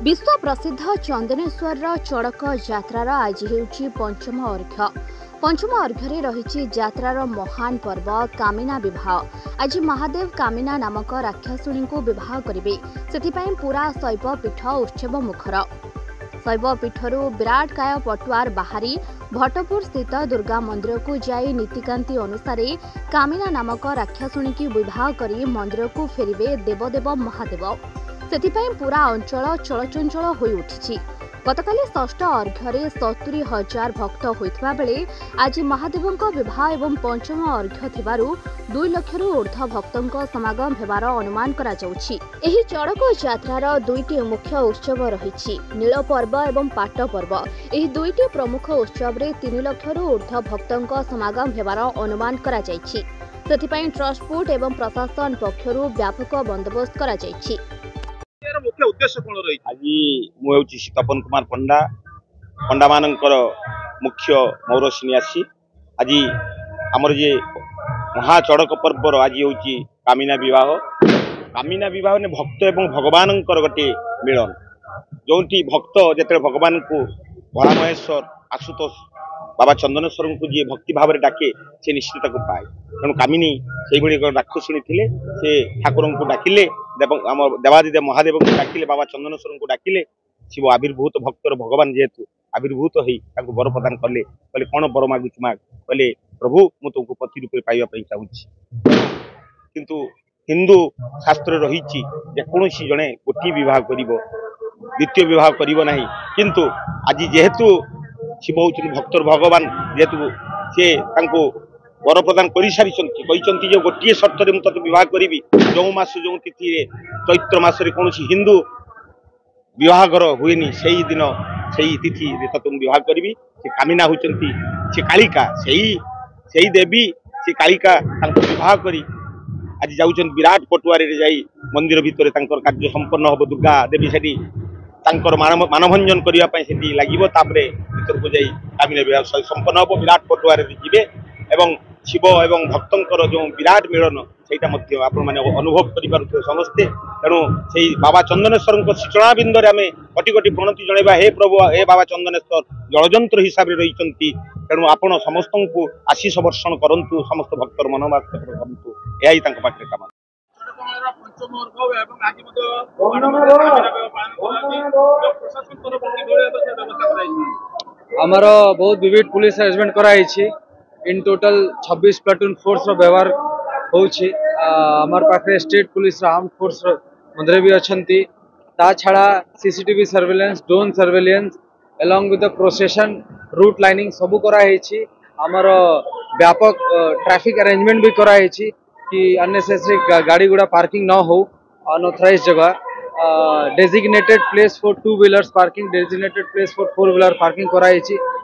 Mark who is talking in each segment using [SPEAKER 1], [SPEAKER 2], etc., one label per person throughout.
[SPEAKER 1] विश्व प्रसिद्ध चंदनेश्वर चड़क यात्रार आज हेउची पंचम अर्घ्य। पंचम अर्घ्य रही यात्रार महान पर्व कामिना विवाह। आज महादेव कामिना नामक राक्षसुणी को विवाह करेंगे, से पूरा शैव पीठ उत्सव मुखर। शैव पीठरू विराटकाय पटुआर बाहरी भट्टपुर स्थित दुर्गा मंदिर को जाई नीतिकांति अनुसार कामिना नामक राक्षसुणी की विवाह करी मंदिर को फेरिबे देवदेव महादेव। सेथिपाई पूरा अंचल चलचंचल होई उठिछि। गतकाली षष्ठ अर्घ्य 70,000 भक्त होइतबा बेले आज महादेवंक विवाह एवं पंचम अर्घ्य थिबारु 2 लक्षरू ऊर्ध्व भक्तंक समागम हेबार अनुमान करा जाउछि। एही चड़क यात्रार दुईटी मुख्य उत्सव रहिछि, नील पर्व एवं पाट पर्व। एही दुईटी प्रमुख उत्सव रे 3 लक्षरू ऊर्ध्व भक्तंक समागम हेबार अनुमान करा जाइछि। सेथिपाई ट्रस्ट बोर्ड एवं प्रशासन पक्षरु व्यापक बंदोबस्त करा जाइछि।
[SPEAKER 2] मुख्य उद्देश्य कौन रही? आज मुझे तपन कुमार पंडा मानकर मुख्य मौर सन्यासी। आज आमर जे महाचड़क पर्वर आज हूँ कामिना विवाह। कामिना विवाह ने भक्त एवं भगवान गोटे मिलन, जो भक्त जो भगवान को भोला महेश्वर आशुतोष बाबा चंदनेश्वर को जी भक्ति भाव में डाके से निश्चित पाए। तेणु कामिनी से राक्षसुणी थे, से ठाकुर को डाकिले, देवादिदेव महादेव को डाकिले, बाबा चंदनेश्वर को डाकिले। शिव आविर्भूत भक्तर भगवान जेहेतु आविर्भूत हो वर प्रदान कले। कहले कौन वर मागुच माग? कहले प्रभु मु तुमको पति रूपे पाइबा चाहूँगी। किंतु हिंदू शास्त्र रही जेकोसी जड़े गोटे विवाह कर द्वितीय विवाह करना, किंतु आज जेहेतु शिव हूँ भक्तर भगवान, जेहेतु सी वर प्रदान कर सारी जो गोटे शर्त मुझे विवाह करी। जो मास जो तिथि चैत्र मसरे कौन हिंदू विवाह हुए से दिन से तिथि तुम विवाह करी। से कामिना होती से कालिका, से देवी से कालिका विवाह करी आज जाऊँ विराट पटुआर मंदिर भितर कार्य संपन्न हम। दुर्गा देवी से मानभंजन करने लगे, भर को जाई कामिना विवाह संपन्न हम। विराट पटुआर जीवे एवं शिव एवं भक्तर जो विराट मिलन से अनुभव कर समस्ते। तेणु से बाबा चंदनेश्वर शिचना बिंदे आम कटी कटी प्रणति जनवा, हे प्रभु हे बाबा चंदनेश्वर जलजंत्र हिसाब से रही। तेणु आपण समस्त को आशीष वर्षण करंतु, समस्त भक्तर मनोवास करंतु, यही पाखे काम।
[SPEAKER 3] आमर बहुत विविध पुलिस अरेंजमेंट कराई। इन टोटल 26 प्लाटून फोर्स व्यवहार होमर पाखे स्टेट पुलिस आर्म फोर्स मंदिर भी अच्छा। ता छाड़ा CCTV surveillance, drone surveillance along with the procession route lining सबू कराई। आमर व्यापक ट्रैफिक अरेंजमेंट भी कराई कि अननेसेसरी गाड़ी गुड़ा पार्किंग न हो अनऑथराइज जगह। Designated place for 2 wheelers parking, designated place for 4 wheeler parking कराई।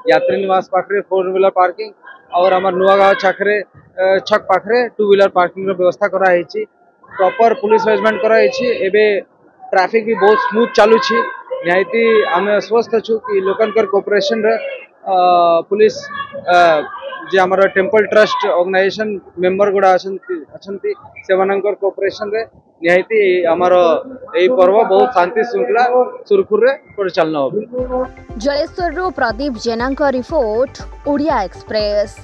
[SPEAKER 3] यात्री निवास पाखे 4 व्हीलर पार्किंग और आम नुआगाँव छक पाखे 2 व्हीलर पार्किंग व्यवस्था कराई। प्रॉपर पुलिस अरेंजमेंट कराई। ट्रैफिक भी बहुत स्मूथ चलू। निहायती आम आश्वस्त अच्छु कि लोकंकर कोऑपरेशन रे पुलिस जे आमर टेम्पल ट्रस्ट ऑर्गेनाइजेशन मेंबर गुड़ा अच्छी से कोऑपरेशन रे निहायती आमर यही पर्व बहुत शांति श्रृंखला सुरखुर परिचालन हो।
[SPEAKER 1] जलेश्वर प्रदीप जेना रिपोर्ट, ओडिया एक्सप्रेस।